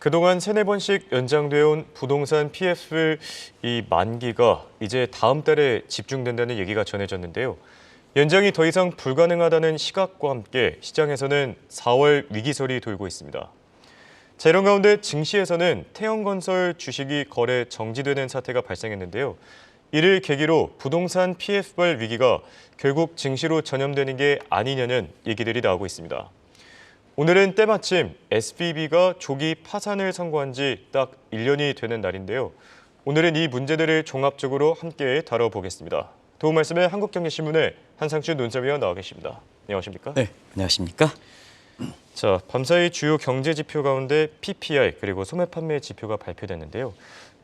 그동안 세네 번씩 연장되어 온 부동산 PF 이 만기가 이제 다음 달에 집중된다는 얘기가 전해졌는데요. 연장이 더 이상 불가능하다는 시각과 함께 시장에서는 4월 위기설이 돌고 있습니다. 자, 이런 가운데 증시에서는 태영건설 주식이 거래 정지되는 사태가 발생했는데요. 이를 계기로 부동산 PF발 위기가 결국 증시로 전염되는 게 아니냐는 얘기들이 나오고 있습니다. 오늘은 때마침 SBB가 조기 파산을 선고한 지 딱 1년이 되는 날인데요. 오늘은 이 문제들을 종합적으로 함께 다뤄보겠습니다. 도움 말씀에 한국경제신문의 한상준 논설위원 나와 계십니다. 안녕하십니까? 네, 안녕하십니까? 자, 밤사이 주요 경제 지표 가운데 PPI 그리고 소매 판매 지표가 발표됐는데요.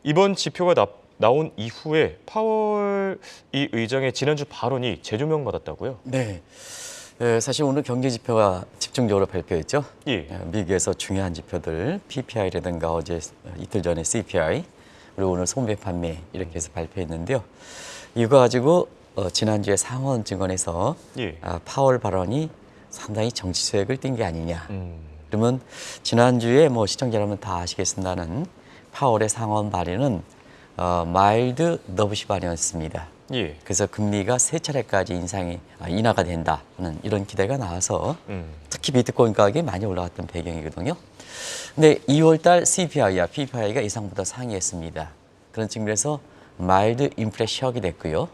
이번 지표가 나온 이후에 파월 이 의장의 지난주 발언이 재조명받았다고요? 네, 사실 오늘 경제 지표가 집중적으로 발표했죠. 예. 미국에서 중요한 지표들, PPI라든가 어제 이틀 전에 CPI, 그리고 오늘 소매 판매 이렇게 해서 발표했는데요. 이거 가지고 지난주에 상원증권에서 예. 파월 발언이 상당히 정치 수획을 띈 게 아니냐. 그러면 지난주에 뭐 시청자 여러분 다 아시겠습니다는 파월의 상원 발언은 마일드 너브시 발언이었습니다. 예. 그래서 금리가 3차례까지 인하가 된다 하는 이런 기대가 나와서 특히 비트코인 가격이 많이 올라갔던 배경이거든요. 근데 2월 달 CPI와 PPI가 예상보다 상회했습니다. 그런 측면에서 마일드 인플레 셔이 됐고요.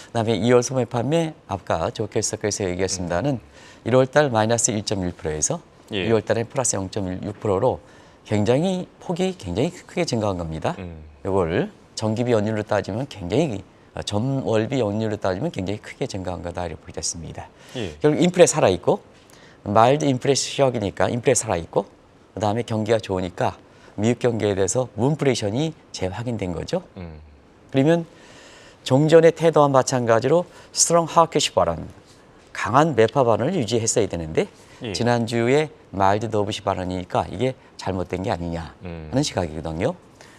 그다음에 2월 소매 판매 아까 조케스터께서 얘기했습니다는 1월 달 마이너스 1.1%에서 예. 2월 달에 플러스 0.6%로 굉장히 폭이 굉장히 크게 증가한 겁니다. 이걸 정기비 연율로 따지면 굉장히 전월비 연율로 따지면 굉장히 크게 증가한 거다 이렇게 보겠습니다. 예. 결국 인플레 살아있고 마일드 인플레 셔이니까 인플레 살아있고 그다음에 경기가 좋으니까 미국 경기에 대해서 문플레이션이 재확인된 거죠. 그러면 종전의 태도와 마찬가지로 스트롱 하워키시 발언, 강한 매파 발언을 유지했어야 되는데 예. 지난주에 마일드 너브시 발언이니까 이게 잘못된 게 아니냐 하는 시각이거든요.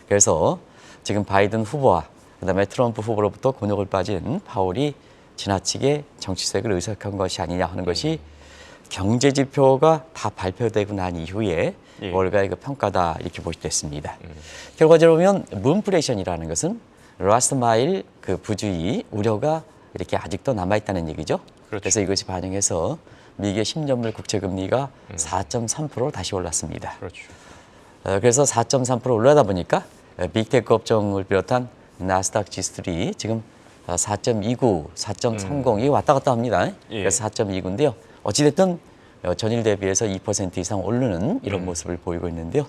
그래서 지금 바이든 후보와 그다음에 트럼프 후보로부터 곤욕을 빠진 파월이 지나치게 정치 수획을 의석한 것이 아니냐 하는 것이 경제 지표가 다 발표되고 난 이후에 예. 월가의 그 평가다 이렇게 보시됐습니다. 결과적으로 보면 문플레이션이라는 것은 라스트 마일 그 부주의 우려가 이렇게 아직도 남아있다는 얘기죠. 그렇죠. 그래서 이것이 반영해서 미국의 10년물 국채금리가 4.3%로 다시 올랐습니다. 그렇죠. 그래서 4.3% 올라다 보니까 빅테크 업종을 비롯한 나스닥 지수들이 지금 4.29, 4.30이 왔다 갔다 합니다. 예. 그래서 4.29인데요. 어찌됐든 전일 대비해서 2% 이상 오르는 이런 모습을 보이고 있는데요.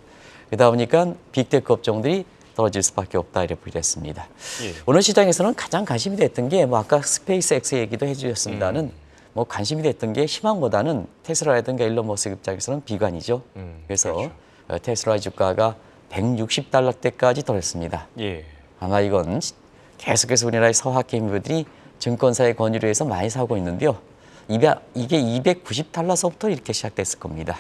그러다 보니까 빅테크 업종들이 떨어질 수밖에 없다 이렇게 보겠습니다. 예. 오늘 시장에서는 가장 관심이 됐던 게 뭐 아까 스페이스X 얘기도 해주셨습니다는 뭐 관심이 됐던 게 희망보다는 테슬라라든가 일론 머스크 입장에서는 비관이죠. 그래서 그렇죠. 테슬라 주가가 160달러대까지 떨어졌습니다. 예. 아마 이건 계속해서 우리나라의 서학개미들이 증권사의 권유를 해서 많이 사고 있는데요. 이게 290달러서부터 이렇게 시작됐을 겁니다.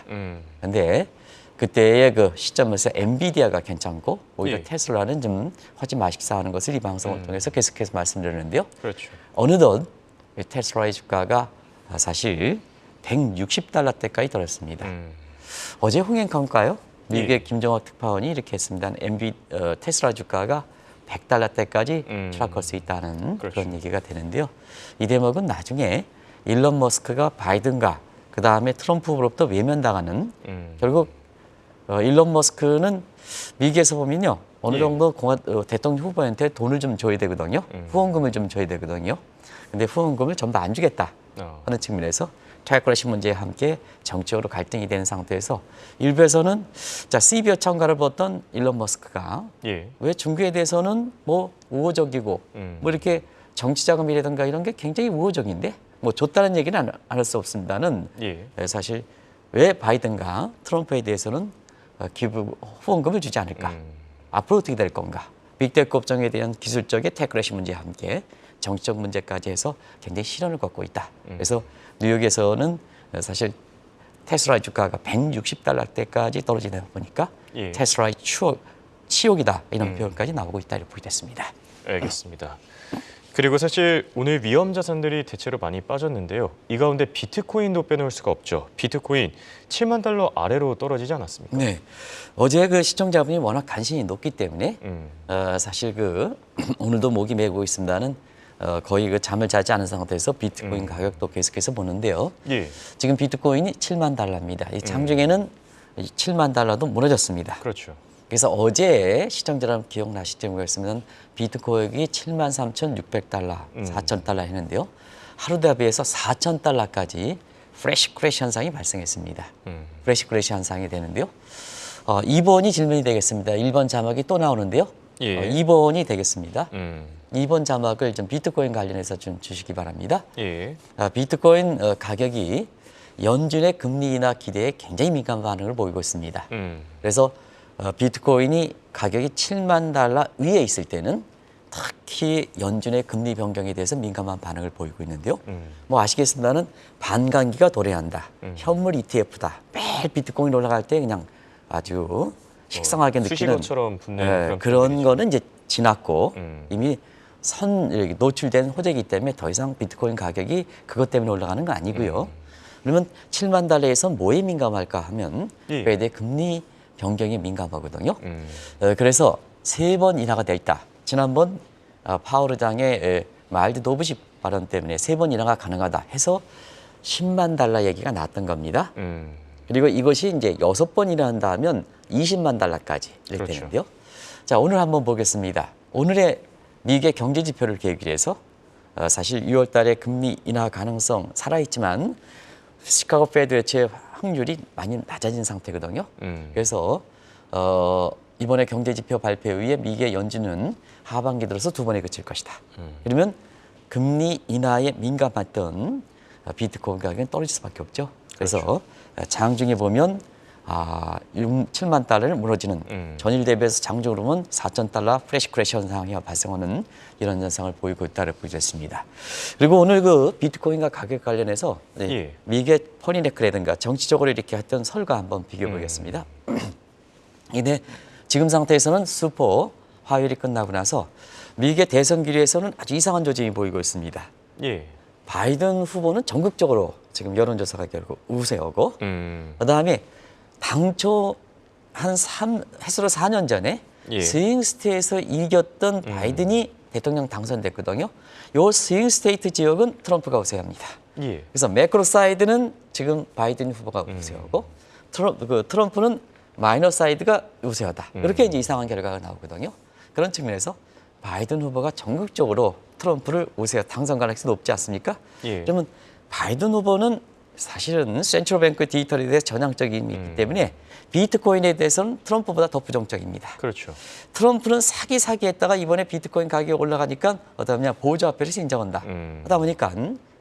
그런데 그때의 그 시점에서 엔비디아가 괜찮고 오히려 예. 테슬라는 좀 하지 마십사 하는 것을 이 방송을 통해서 계속해서 말씀드렸는데요. 그렇죠. 어느덧 테슬라의 주가가 사실 160달러대까지 떨어졌습니다. 어제 홍행카운가요? 미국의 예. 김정학 특파원이 이렇게 했습니다. 테슬라 주가가 100달러대까지 추락할 수 있다는 그렇죠. 그런 얘기가 되는데요. 이 대목은 나중에 일론 머스크가 바이든과 그 다음에 트럼프로부터 외면당하는 결국 일론 머스크는 미국에서 보면요. 어느 예. 정도 대통령 후보한테 돈을 좀 줘야 되거든요. 후원금을 좀 줘야 되거든요. 근데 후원금을 전부 안 주겠다 하는 측면에서 트래커러시 문제와 함께 정치적으로 갈등이 되는 상태에서 일부에서는 자 CBO 참가를 벌었던 일론 머스크가 예. 왜 중국에 대해서는 뭐 우호적이고 뭐 이렇게 정치 자금이라든가 이런 게 굉장히 우호적인데 뭐 줬다는 얘기는 안 할 수 없습니다는 예. 사실 왜 바이든과 트럼프에 대해서는 후원금을 주지 않을까? 앞으로 어떻게 될 건가? 빅테크 업종에 대한 기술적인 테크러시 문제와 함께 정치적 문제까지 해서 굉장히 시련을 겪고 있다. 그래서 뉴욕에서는 사실 테슬라의 주가가 160달러대까지 떨어지다 보니까 예. 테슬라의 치욕이다 이런 표현까지 나오고 있다 이렇게 보겠습니다. 알겠습니다. 그리고 사실 오늘 위험 자산들이 대체로 많이 빠졌는데요. 이 가운데 비트코인도 빼놓을 수가 없죠. 비트코인 7만 달러 아래로 떨어지지 않았습니까? 네. 어제 그 시청자분이 워낙 관심이 높기 때문에 음. 사실 그 오늘도 목이 메고 있습니다는 거의 그 잠을 자지 않은 상태에서 비트코인 가격도 계속해서 보는데요. 예. 지금 비트코인이 7만 달러입니다. 이 장중에는 7만 달러도 무너졌습니다. 그렇죠. 그래서 어제 시청자 여러분 기억나실지 모르겠습니다. 비트코인이 73,600달러, 4,000달러 했는데요. 하루 대비해서 4,000달러까지 프레시 크래시 현상이 발생했습니다. 프레시 크래시 현상이 되는데요. 2번이 질문이 되겠습니다. 1번 자막이 또 나오는데요. 예. 2번이 되겠습니다. 2번 자막을 좀 비트코인 관련해서 좀 주시기 바랍니다. 예. 비트코인 가격이 연준의 금리 인하 기대에 굉장히 민감한 반응을 보이고 있습니다. 그래서 비트코인이 가격이 7만 달러 위에 있을 때는 특히 연준의 금리 변경에 대해서 민감한 반응을 보이고 있는데요. 뭐 아시겠습니다는 반감기가 도래한다. 현물 ETF다. 매일 비트코인 올라갈 때 그냥 아주 식상하게 느끼는 수식어처럼 붙는 그런 거는 이제 지났고 음. 이미 이렇게 노출된 호재이기 때문에 더 이상 비트코인 가격이 그것 때문에 올라가는 거 아니고요. 그러면 7만 달러에서 뭐에 민감할까 하면 예. 그에 대해 금리 변경에 민감하거든요. 그래서 3번 인하가 돼 있다. 지난번 파월 의장의 마일드 도브십 발언 때문에 3번 인하가 가능하다 해서 10만 달러 얘기가 나왔던 겁니다. 그리고 이것이 이제 6번 인하한다 하면 20만 달러까지 이렇게 그렇죠. 되는데요. 자, 오늘 한번 보겠습니다. 오늘의 미국의 경제 지표를 계기로 해서 사실 6월 달에 금리 인하 가능성 살아있지만 시카고 페드 예측 확률이 많이 낮아진 상태거든요. 그래서 이번에 경제 지표 발표 이후에 미국의 연준은 하반기 들어서 2번에 그칠 것이다. 그러면 금리 인하에 민감했던 비트코인 가격은 떨어질 수밖에 없죠. 그래서 그렇죠. 장중에 보면 7만 달러를 무너지는 전일 대비해서 장중으로 보면 4,000달러 프레시 크래시 현상이 발생하는 이런 현상을 보이고 있다고 보여졌습니다. 그리고 오늘 그 비트코인과 가격 관련해서 예. 미국의 퍼니네크라든가 정치적으로 이렇게 했던 설과 한번 비교해 보겠습니다. 근데 지금 상태에서는 슈퍼 화요일이 끝나고 나서 미국의 대선 기류에서는 아주 이상한 조짐이 보이고 있습니다. 예. 바이든 후보는 전국적으로 지금 여론조사가 결국 우세하고 그다음에 당초 해수로 4년 전에 예. 스윙 스테이트에서 이겼던 바이든이 대통령 당선됐거든요. 요 스윙 스테이트 지역은 트럼프가 우세합니다. 예. 그래서 매크로 사이드는 지금 바이든 후보가 우세하고 트럼프는 마이너 사이드가 우세하다. 이렇게 이제 이상한 결과가 나오거든요. 그런 측면에서 바이든 후보가 전국적으로 트럼프를 우세하 당선 가능성이 높지 않습니까? 예. 그러면 바이든 후보는 사실은 센트럴뱅크 디지털에 대해서 전향적이기 때문에 비트코인에 대해서는 트럼프보다 더 부정적입니다. 그렇죠. 트럼프는 사기했다가 이번에 비트코인 가격이 올라가니까 어떠 하냐 보조화폐를 인정한다. 하다 보니까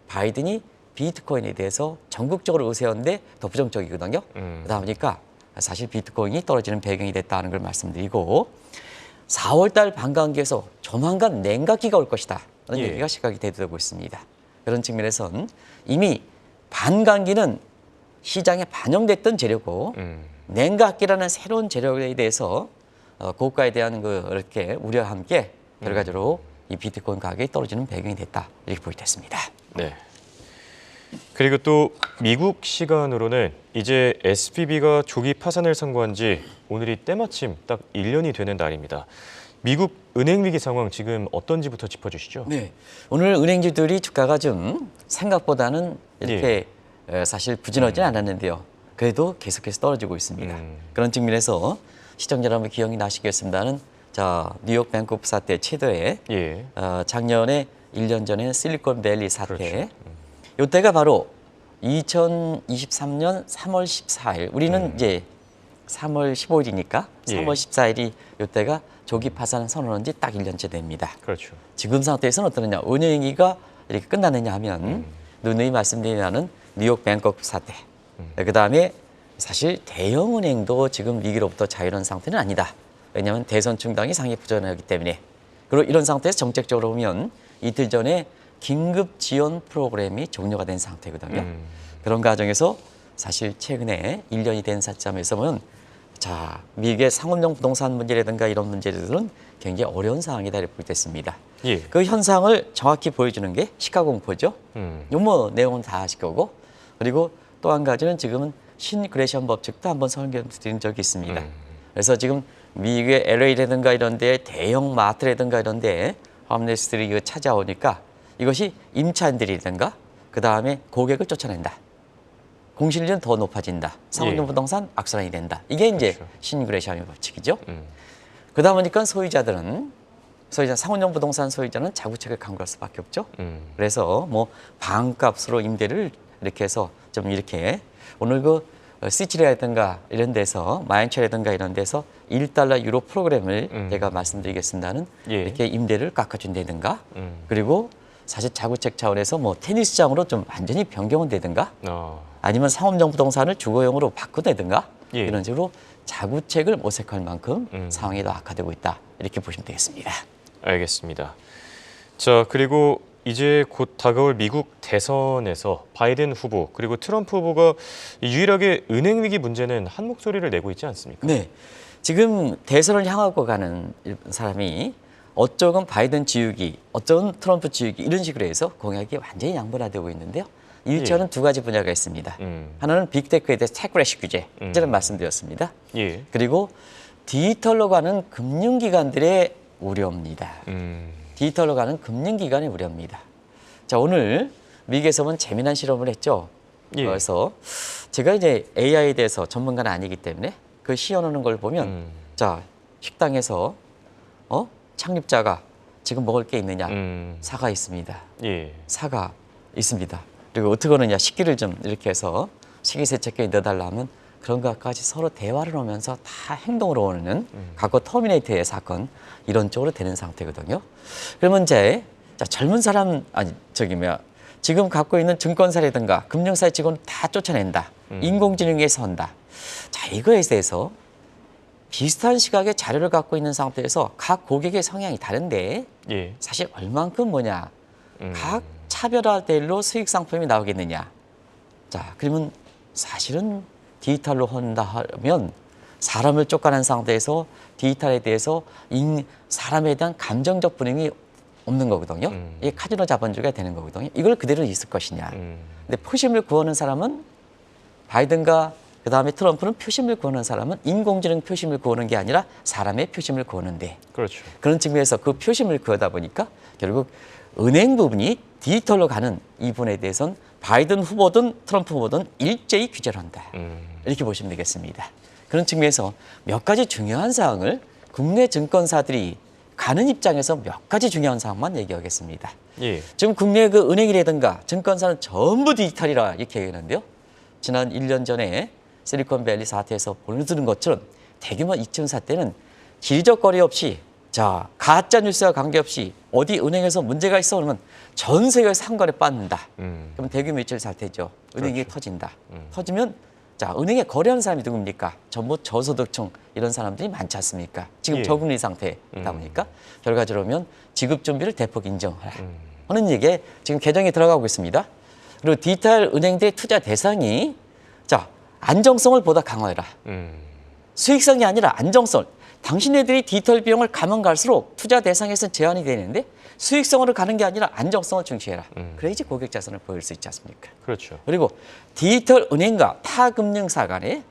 바이든이 비트코인에 대해서 전국적으로 우세한데 더 부정적이거든요. 그러다 보니까 사실 비트코인이 떨어지는 배경이 됐다는 걸 말씀드리고 4월 달 반감기에서 조만간 냉각기가 올 것이다. 라는 예. 얘기가 시각이 되고 있습니다. 그런 측면에선 이미 반감기는 시장에 반영됐던 재료고 냉각기라는 새로운 재료에 대해서 고가에 대한 이렇게 우려와 함께 결과적으로 이 비트코인 가격이 떨어지는 배경이 됐다. 이렇게 보이겠습니다. 네. 그리고 또 미국 시간으로는 이제 SVB가 조기 파산을 선고한 지 오늘이 때마침 딱 1년이 되는 날입니다. 미국 은행 위기 상황 지금 어떤지부터 짚어주시죠. 네. 오늘 은행주들이 주가가 좀 생각보다는 이렇게 사실 부진하지는 않았는데요. 그래도 계속해서 떨어지고 있습니다. 그런 측면에서 시청자 여러분 기억이 나시겠습니다는 뉴욕 뱅크 오브 사태 최대의 예. 작년에 1년 전에 실리콘밸리 사태. 그렇죠. 이때가 바로 2023년 3월 14일. 우리는 이제 3월 15일이니까 예. 3월 14일이 이때가 조기 파산 선언한 지 딱 1년째 됩니다. 그렇죠. 지금 상태에서는 어떠느냐. 은행위기가 이렇게 끝났느냐 하면 누누이 말씀드리는 뉴욕 뱅크 사태. 그다음에 사실 대형은행도 지금 위기로부터 자유로운 상태는 아니다. 왜냐하면 대선 충당이 상위 부전하기 때문에. 그리고 이런 상태에서 정책적으로 보면 이틀 전에 긴급 지원 프로그램이 종료가 된 상태거든요. 그런 과정에서 사실 최근에 1년이 된 시점에서 보면 자, 미국의 상업용 부동산 문제라든가 이런 문제들은 굉장히 어려운 상황이다 이렇게 보겠습니다. 예. 그 현상을 정확히 보여주는 게 시가 공포죠. 뭐 내용은 다 아실 거고. 그리고 또 한 가지는 지금은 신그레션 법칙도 한번 설명드린 적이 있습니다. 그래서 지금 미국의 LA라든가 이런 데 대형 마트라든가 이런 데 홈리스들이 이거 찾아오니까 이것이 임차인들이라든가 그 다음에 고객을 쫓아낸다. 공실률은 더 높아진다. 상업용 예. 부동산 악순환이 된다. 이게 이제 그렇죠. 신그레션 법칙이죠. 그러다 보니까 소유자들은 상업용 부동산 소유자는 자구책을 강구할 수밖에 없죠. 그래서 뭐 반값으로 임대를 이렇게 해서 좀 이렇게 오늘 그 시치리라든가 이런 데서 마인츠라든가 이런 데서 1달러 유로 프로그램을 제가 말씀드리겠습니다는 예. 이렇게 임대를 깎아준다든가 그리고 사실 자구책 차원에서 뭐 테니스장으로 좀 완전히 변경은 되든가 아니면 상업용 부동산을 주거용으로 바꾸다든가 예. 이런 식으로 자구책을 모색할 만큼 상황이 더 악화되고 있다 이렇게 보시면 되겠습니다. 알겠습니다. 자, 그리고 이제 곧 다가올 미국 대선에서 바이든 후보 그리고 트럼프 후보가 유일하게 은행 위기 문제는 한 목소리를 내고 있지 않습니까? 네, 지금 대선을 향하고 가는 사람이 어쩌건 바이든 지우기, 어쩌건 트럼프 지우기 이런 식으로 해서 공약이 완전히 양분화되고 있는데요. 일치하는 두 가지 분야가 있습니다. 하나는 빅테크에 대해서 테크래시 규제, 이전에 말씀드렸습니다. 예. 그리고 디지털로 가는 금융기관들의 우려입니다. 디지털로 가는 금융기관의 우려입니다. 자, 오늘 미국에서 본 재미난 실험을 했죠. 예. 그래서 제가 이제 AI에 대해서 전문가는 아니기 때문에 그 시연하는 걸 보면 자, 식당에서 창립자가 지금 먹을 게 있느냐? 사과 있습니다. 예. 사과 있습니다. 그리고 어떻게 하느냐? 식기를 좀 이렇게 해서 식기세척기에 넣어달라 하면 그런 것까지 서로 대화를 하면서 다 행동으로 오는 과거 터미네이터의 사건 이런 쪽으로 되는 상태거든요. 그러면 이제 자, 젊은 사람 지금 갖고 있는 증권사라든가 금융사의 직원 다 쫓아낸다. 인공지능에 선다. 자, 이거에 대해서 비슷한 시각의 자료를 갖고 있는 상태에서 각 고객의 성향이 다른데 예. 사실 얼만큼 각 차별화될로 수익 상품이 나오겠느냐. 자, 그러면 사실은 디지털로 한다 하면 사람을 쫓아낸 상태에서 디지털에 대해서 사람에 대한 감정적 분위기 없는 거거든요. 이게 카지노 자본주의가 되는 거거든요. 이걸 그대로 있을 것이냐. 근데 표심을 구하는 사람은 바이든과 그다음에 트럼프는 표심을 구하는 사람은 인공지능 표심을 구하는 게 아니라 사람의 표심을 구하는데 그렇죠. 그런 측면에서 그 표심을 구하다 보니까 결국 은행 부분이 디지털로 가는 이 부분에 대해서는 바이든 후보든 트럼프 후보든 일제히 규제를 한다. 이렇게 보시면 되겠습니다. 그런 측면에서 몇 가지 중요한 사항을 국내 증권사들이 가는 입장에서 몇 가지 중요한 사항만 얘기하겠습니다. 예. 지금 국내 그 은행이라든가 증권사는 전부 디지털이라 이렇게 얘기하는데요. 지난 1년 전에 실리콘밸리 사태에서 보여주는 것처럼 대규모 이층사 때는 지리적 거리 없이 자 가짜 뉴스와 관계없이 어디 은행에서 문제가 있어 그러면 전 세계에서 한 번에 빠진다. 그럼 대규모 이층 사태죠. 은행이 터진다. 터지면 자 은행에 거래하는 사람이 누굽니까? 전부 저소득층 이런 사람들이 많지 않습니까? 지금 예. 저금리 상태다 보니까 결과적으로 보면 지급 준비를 대폭 인정하라 하는 얘기에 지금 개정이 들어가고 있습니다. 그리고 디지털 은행들의 투자 대상이 자 안정성을 보다 강화해라. 수익성이 아니라 안정성. 당신네들이 디지털 비용을 가면 갈수록 투자 대상에서는 제한이 되는데 수익성으로 가는 게 아니라 안정성을 중시해라. 그래야지 고객 자산을 보일 수 있지 않습니까? 그렇죠. 그리고 디지털 은행과 타 금융사 간에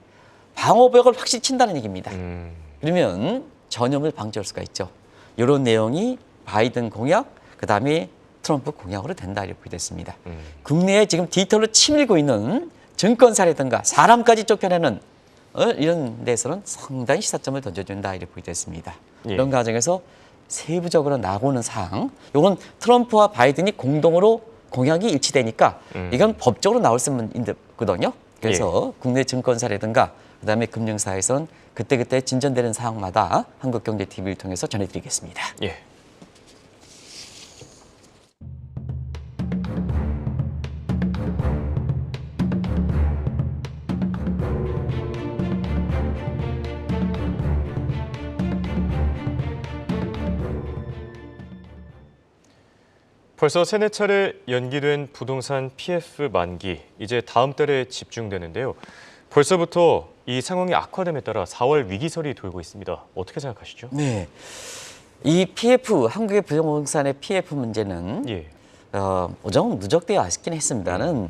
방호벽을 확실히 친다는 얘기입니다. 그러면 전염을 방지할 수가 있죠. 이런 내용이 바이든 공약, 그다음에 트럼프 공약으로 된다 이렇게 됐습니다. 국내에 지금 디지털로 치밀고 있는 증권사라든가 사람까지 쫓겨내는 이런 데서는 상당히 시사점을 던져준다 이렇게 됐습니다. 예. 이런 과정에서 세부적으로 나오는 사항, 이건 트럼프와 바이든이 공동으로 공약이 일치되니까 이건 법적으로 나올 수 있거든요. 그래서 국내 증권사라든가 그다음에 금융사에서는 그때그때 진전되는 사항마다 한국경제TV를 통해서 전해드리겠습니다. 예. 벌써 세네 차례 연기된 부동산 PF 만기, 이제 다음 달에 집중되는데요. 벌써부터 이 상황이 악화됨에 따라 4월 위기설이 돌고 있습니다. 어떻게 생각하시죠? 네. 이 PF, 한국의 부동산의 PF 문제는 예. 좀 누적되어 있긴 했습니다는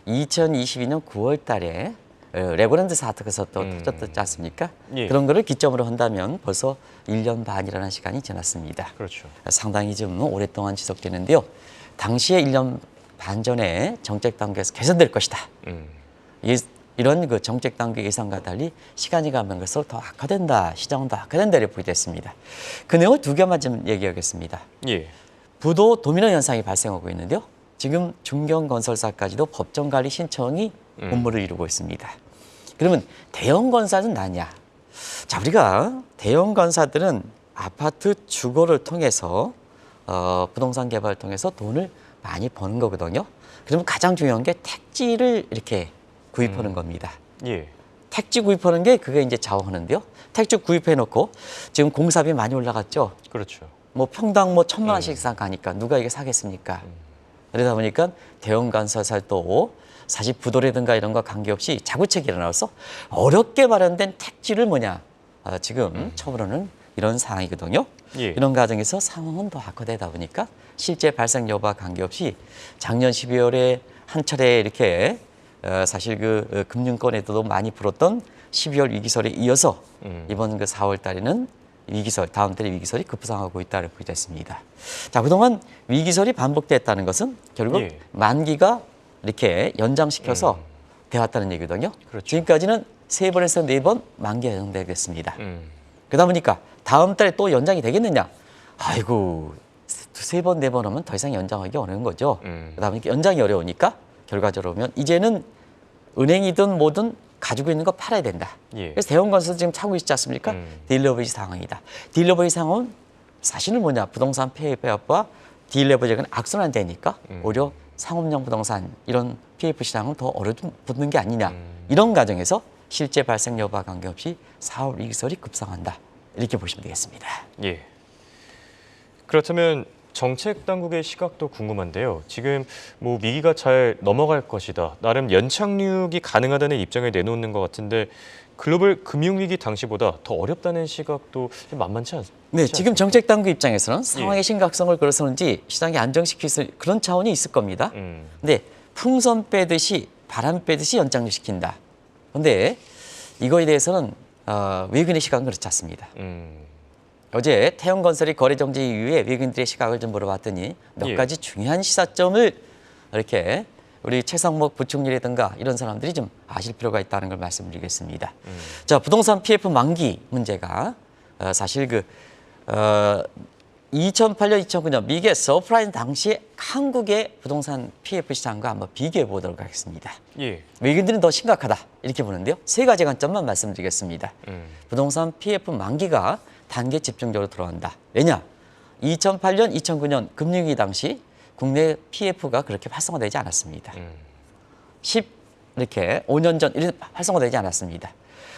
2022년 9월 달에 레고랜드 사태에서 또 터졌지 않습니까? 예. 그런 거를 기점으로 한다면 벌써 1년 반이라는 시간이 지났습니다. 그렇죠. 상당히 좀 오랫동안 지속되는데요. 당시에 1년 반 전에 정책 단계에서 개선될 것이다. 이런 그 정책 단계 예상과 달리 시간이 가면 갈수록 더 악화된다. 시장은 더 악화된다. 이렇게 보이겠습니다. 그 내용을 두 개만 좀 얘기하겠습니다. 예. 부도 도미노 현상이 발생하고 있는데요. 지금 중견건설사까지도 법정관리 신청이 업무를 이루고 있습니다. 그러면 대형건사는 나냐? 자, 우리가 대형건사들은 아파트 주거를 통해서 부동산 개발을 통해서 돈을 많이 버는 거거든요. 그러면 가장 중요한 게 택지를 이렇게 구입하는 겁니다. 예. 택지 구입하는 게 그게 이제 좌우하는데요. 택지 구입해 놓고 지금 공사비 많이 올라갔죠. 그렇죠. 뭐 평당 뭐 1,000만 원씩 이상 가니까 누가 이게 사겠습니까? 그러다 보니까 대형 건설사도 사실 부도라든가 이런 거 관계없이 자구책이 일어나서 어렵게 마련된 택지를 지금 처분하는 이런 상황이거든요. 예. 이런 과정에서 상황은 더 악화되다 보니까 실제 발생 여부와 관계없이 작년 12월에 한 차례 이렇게 사실 그 금융권에도 많이 불었던 12월 위기설에 이어서 이번 그 4월 달에는 위기설, 다음 달에 위기설이 급부상하고 있다고 보겠습니다. 자, 그동안 위기설이 반복됐다는 것은 결국 예. 만기가 이렇게 연장시켜서 되었다는 얘기거든요. 그렇죠. 지금까지는 3번에서 4번 만기가 연장되겠습니다. 그러다 보니까 다음 달에 또 연장이 되겠느냐? 아이고, 3번, 4번 하면 더 이상 연장하기 어려운 거죠. 그러다 보니까 연장이 어려우니까 결과적으로 보면 이제는 은행이든 뭐든 가지고 있는 거 팔아야 된다. 예. 그래서 대형건설 지금 차고 있지 않습니까? 딜러버지 상황이다. 딜러버지 상황은 사실은 부동산 PF와 딜러버지가 악순환되니까 오히려 상업용 부동산 이런 PF 시장은 더 어려붙는 게 아니냐. 이런 과정에서 실제 발생 여부와 관계없이 4월 위기설이 급상한다. 이렇게 보시면 되겠습니다. 예. 그렇다면 정책 당국의 시각도 궁금한데요. 지금 뭐 위기가 잘 넘어갈 것이다. 나름 연착륙이 가능하다는 입장을 내놓는 것 같은데 글로벌 금융위기 당시보다 더 어렵다는 시각도 만만치 않습니다. 네, 지금 정책 당국 입장에서는 상황의 예. 심각성을 그래서는지 시장이 안정시킬 수 있는 그런 차원이 있을 겁니다. 근데 풍선 빼듯이 바람 빼듯이 연장시킨다. 근데 이거에 대해서는 외국인의 시각은 그렇지 않습니다. 어제 태형건설이 거래 정지 이후에 외국인들의 시각을 좀 물어봤더니 몇 예. 가지 중요한 시사점을 이렇게 우리 최상목 부총리라든가 이런 사람들이 좀 아실 필요가 있다는 걸 말씀드리겠습니다. 자, 부동산 PF 만기 문제가 사실 2008년, 2009년 미국의 서프라임 당시에 한국의 부동산 PF 시장과 한번 비교해 보도록 하겠습니다. 예. 외국인들은 더 심각하다 이렇게 보는데요. 세 가지 관점만 말씀드리겠습니다. 부동산 PF 만기가 단계 집중적으로 들어간다. 왜냐? 2008년, 2009년 금융위기 당시 국내 PF가 그렇게 활성화되지 않았습니다. 5년 전 이런 활성화되지 않았습니다.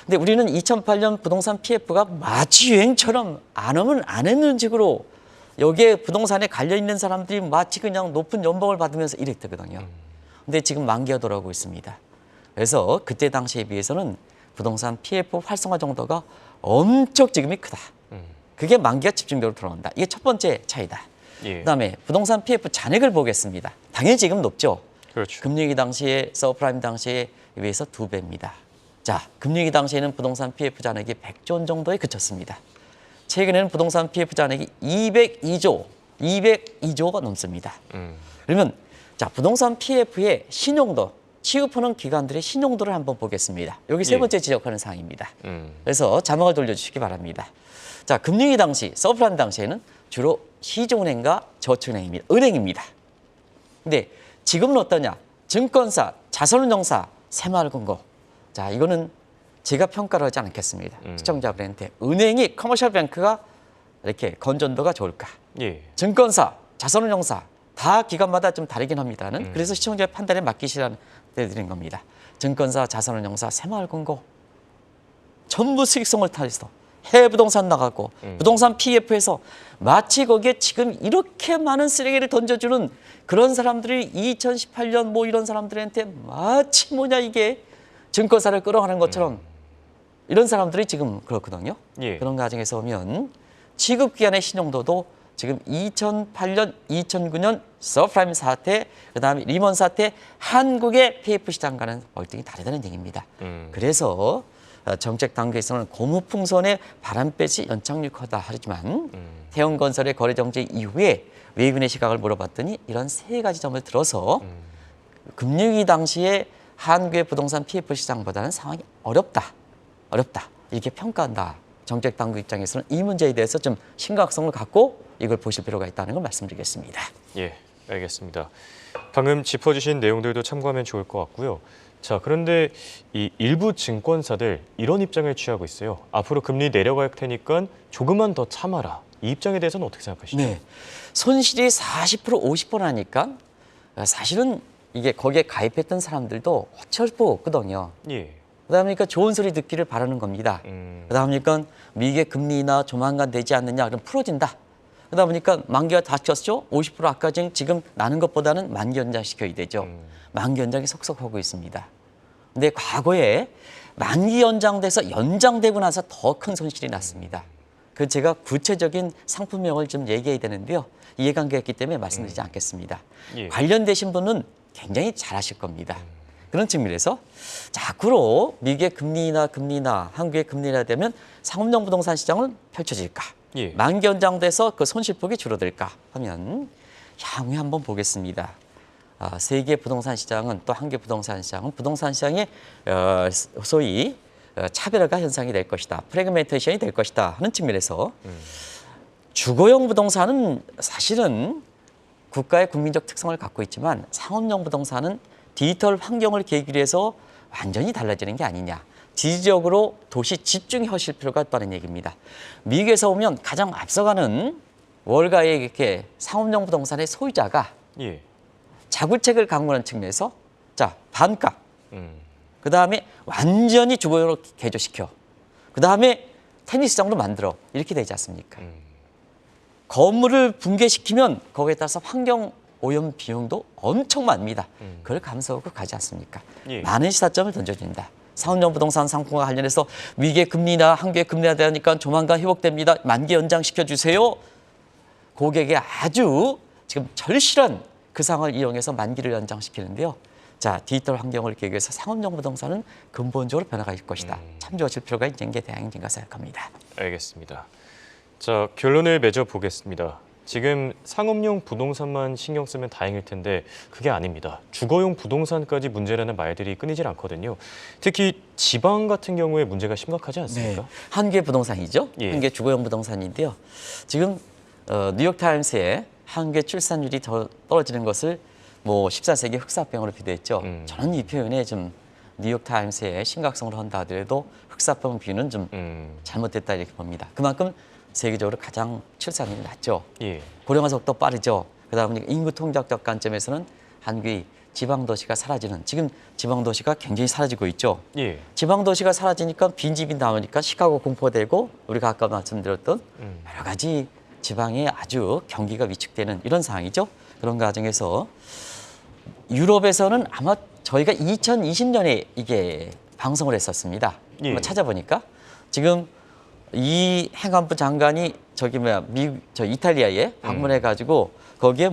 근데 우리는 2008년 부동산 PF가 마치 유행처럼 안 하면 안 했는 식으로 여기에 부동산에 갈려 있는 사람들이 마치 그냥 높은 연봉을 받으면서 이랬거든요. 근데 지금 만기가 돌아오고 있습니다. 그래서 그때 당시에 비해서는 부동산 PF 활성화 정도가 엄청 지금이 크다. 그게 만기가 집중적으로 들어온다. 이게 첫 번째 차이다. 예. 그다음에 부동산 PF 잔액을 보겠습니다. 당연히 지금 높죠. 그렇죠. 금융위기 당시에 서프라임 당시에 비해서 2배입니다. 자, 금융위기 당시에는 부동산 PF 잔액이 100조 원 정도에 그쳤습니다. 최근에는 부동산 PF 잔액이 202조가 넘습니다. 그러면 자, 부동산 PF의 신용도, 취급하는 기관들의 신용도를 한번 보겠습니다. 여기 세 예. 번째 지적하는 사항입니다. 그래서 자막을 돌려주시기 바랍니다. 자, 금융위기 당시, 서프라임 당시에는 주로 시중은행과 저축은행입니다. 은행입니다. 근데 지금은 어떠냐? 증권사, 자산운용사, 새마을금고. 자, 이거는 제가 평가를 하지 않겠습니다. 시청자분한테 은행이 커머셜 뱅크가 이렇게 건전도가 좋을까? 예. 증권사, 자산운용사 다 기관마다 좀 다르긴 합니다는. 그래서 시청자의 판단에 맡기시라는 드린 겁니다. 증권사, 자산운용사, 새마을금고 전부 수익성을 탈해서 해외 부동산 나가고 부동산 PF에서 마치 거기에 지금 이렇게 많은 쓰레기를 던져주는 그런 사람들이 2018년 뭐 이런 사람들한테 마치 이게 증권사를 끌어가는 것처럼 이런 사람들이 지금 그렇거든요. 예. 그런 과정에서 보면 취급기관의 신용도도 지금 2008년, 2009년 서프라임 사태, 그다음에 리먼 사태, 한국의 PF 시장과는 월등히 다르다는 얘기입니다. 그래서 정책 단계에서는 고무풍선의 바람빼시 연착륙하다 하지만 태형건설의 거래 정지 이후에 외국인의 시각을 물어봤더니 이런 세 가지 점을 들어서 금융위기 당시에 한국의 부동산 PF 시장보다는 상황이 어렵다 이렇게 평가한다. 정책 당국 입장에서는 이 문제에 대해서 좀 심각성을 갖고 이걸 보실 필요가 있다는 걸 말씀드리겠습니다. 예, 알겠습니다. 방금 짚어주신 내용들도 참고하면 좋을 것 같고요. 자, 그런데 이 일부 증권사들 이런 입장을 취하고 있어요. 앞으로 금리 내려갈 테니까 조금만 더 참아라. 이 입장에 대해서는 어떻게 생각하시죠? 네, 손실이 40% 50% 나니까 사실은 이게 거기에 가입했던 사람들도 어쩔 수 없거든요. 예. 그다음에 좋은 소리 듣기를 바라는 겁니다. 그다음에 미국의 금리나 조만간 되지 않느냐 그럼 풀어진다. 그러다 보니까 만기가 다 쳤죠. 50% 아까 지금 나는 것보다는 만기 연장시켜야 되죠. 만기 연장이 속속하고 있습니다. 근데 과거에 만기 연장돼서 연장되고 나서 더 큰 손실이 났습니다. 그 제가 구체적인 상품명을 좀 얘기해야 되는데요. 이해관계가 있기 때문에 말씀드리지 않겠습니다. 예. 관련되신 분은 굉장히 잘하실 겁니다. 그런 측면에서 자꾸로 미국의 금리나 한국의 금리나 되면 상업용 부동산 시장은 펼쳐질까? 예. 만기 연장돼서 그 손실폭이 줄어들까 하면 향후에 한번 보겠습니다. 세계 부동산 시장은 또 한계 부동산 시장은 부동산 시장의 소위 차별화가 현상이 될 것이다. 프래그멘테이션이 될 것이다 하는 측면에서 주거용 부동산은 사실은 국가의 국민적 특성을 갖고 있지만 상업용 부동산은 디지털 환경을 계기로 해서 완전히 달라지는 게 아니냐. 지지적으로 도시 집중하실 필요가 있다는 얘기입니다. 미국에서 보면 가장 앞서가는 월가의 이렇게 상업용 부동산의 소유자가 예. 자구책을 강구하는 측면에서 자 반가, 그 다음에 완전히 주거용으로 개조시켜, 그 다음에 테니스장으로 만들어 이렇게 되지 않습니까? 건물을 붕괴시키면 거기에 따라서 환경 오염 비용도 엄청 많습니다. 그걸 감수하고 가지 않습니까? 예. 많은 시사점을 던져준다. 상업용 부동산 상품과 관련해서 위기의 금리나 한국의 금리가 되니까 조만간 회복됩니다. 만기 연장시켜주세요. 고객의 아주 지금 절실한 그 상황을 이용해서 만기를 연장시키는데요. 자, 디지털 환경을 계기해서 상업용 부동산은 근본적으로 변화가 있을 것이다. 참조하실 필요가 있는 게 대안인가 생각합니다. 알겠습니다. 자, 결론을 맺어 보겠습니다. 지금 상업용 부동산만 신경 쓰면 다행일 텐데 그게 아닙니다. 주거용 부동산까지 문제라는 말들이 끊이질 않거든요. 특히 지방 같은 경우에 문제가 심각하지 않습니까? 네, 한국의 부동산이죠. 예. 한국의 주거용 부동산인데요. 지금 뉴욕타임스에 한국의 출산율이 더 떨어지는 것을 뭐 14세기 흑사병으로 비교했죠. 저는 이 표현에 좀 뉴욕타임스의 심각성을 한다 하더라도 흑사병 비유는 좀 잘못됐다 이렇게 봅니다. 그만큼 세계적으로 가장 출산율이 낮죠. 예. 고령화 속도 빠르죠. 그러다 보니까 인구 통작적 관점에서는 한국이 지방도시가 사라지는, 지금 지방도시가 굉장히 사라지고 있죠. 예. 지방도시가 사라지니까 빈집이 나오니까 시카고 공포되고 우리가 아까 말씀드렸던 여러 가지 지방에 아주 경기가 위축되는 이런 상황이죠. 그런 과정에서 유럽에서는 아마 저희가 2020년에 이게 방송을 했었습니다. 예. 한번 찾아보니까 지금 이 행안부 장관이 이탈리아에 방문해 가지고 거기에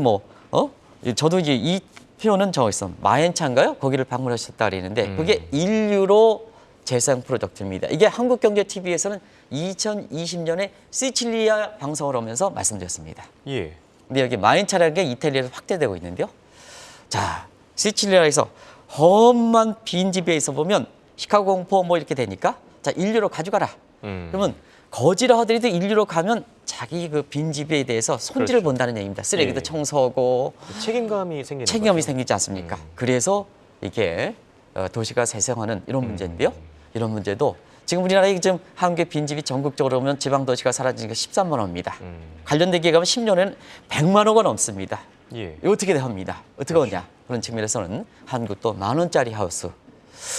저도 이제 이 표현은 정했어. 마엔차인가요? 거기를 방문하셨다 그랬는데 그게 인류로 재생 프로젝트입니다. 이게 한국경제TV에서는 2020년에 시칠리아 방송을 하면서 말씀드렸습니다. 예. 근데 여기 마엔차라는 게 이탈리아에서 확대되고 있는데요. 자, 시칠리아에서 험한 빈집에 있어 보면 시카고 공포 뭐 이렇게 되니까 자, 인류로 가져가라. 그러면 거지라 하더라도 인류로 가면 자기 그 빈집에 대해서 손질을 그렇죠. 본다는 얘기입니다. 쓰레기도 예. 청소하고 책임감이 생기는 책임감이 거죠. 생기지 않습니까? 그래서 이게 도시가 재생하는 이런 문제인데요. 이런 문제도 지금 우리나라에 지금 한국의 빈집이 전국적으로 오면 지방 도시가 사라지니까 13만 원입니다. 관련된 기획하면 10년에는 100만 원가 넘습니다. 예. 이거 어떻게 합니다? 어떻게 하냐? 그런 측면에서는 한국도 10,000원짜리 하우스.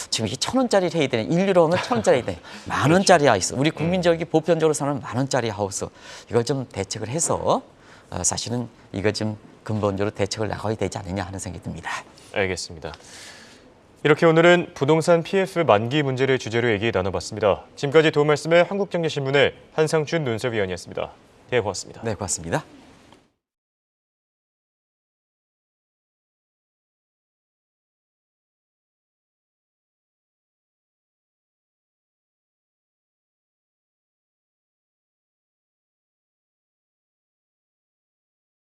지금 이게 1,000원짜리를 해야 되네. 인류로 하면 1,000원짜리 해야 돼. 10,000원짜리 하우스. 우리 국민적이 보편적으로 사는 10,000원짜리 하우스. 이걸 좀 대책을 해서 사실은 이거 좀 근본적으로 대책을 나가야 되지 않느냐 하는 생각이 듭니다. 알겠습니다. 이렇게 오늘은 부동산 PF 만기 문제를 주제로 얘기 나눠봤습니다. 지금까지 도움 말씀의 한국경제신문의 한상준 논설위원이었습니다. 네, 고맙습니다. 네, 고맙습니다.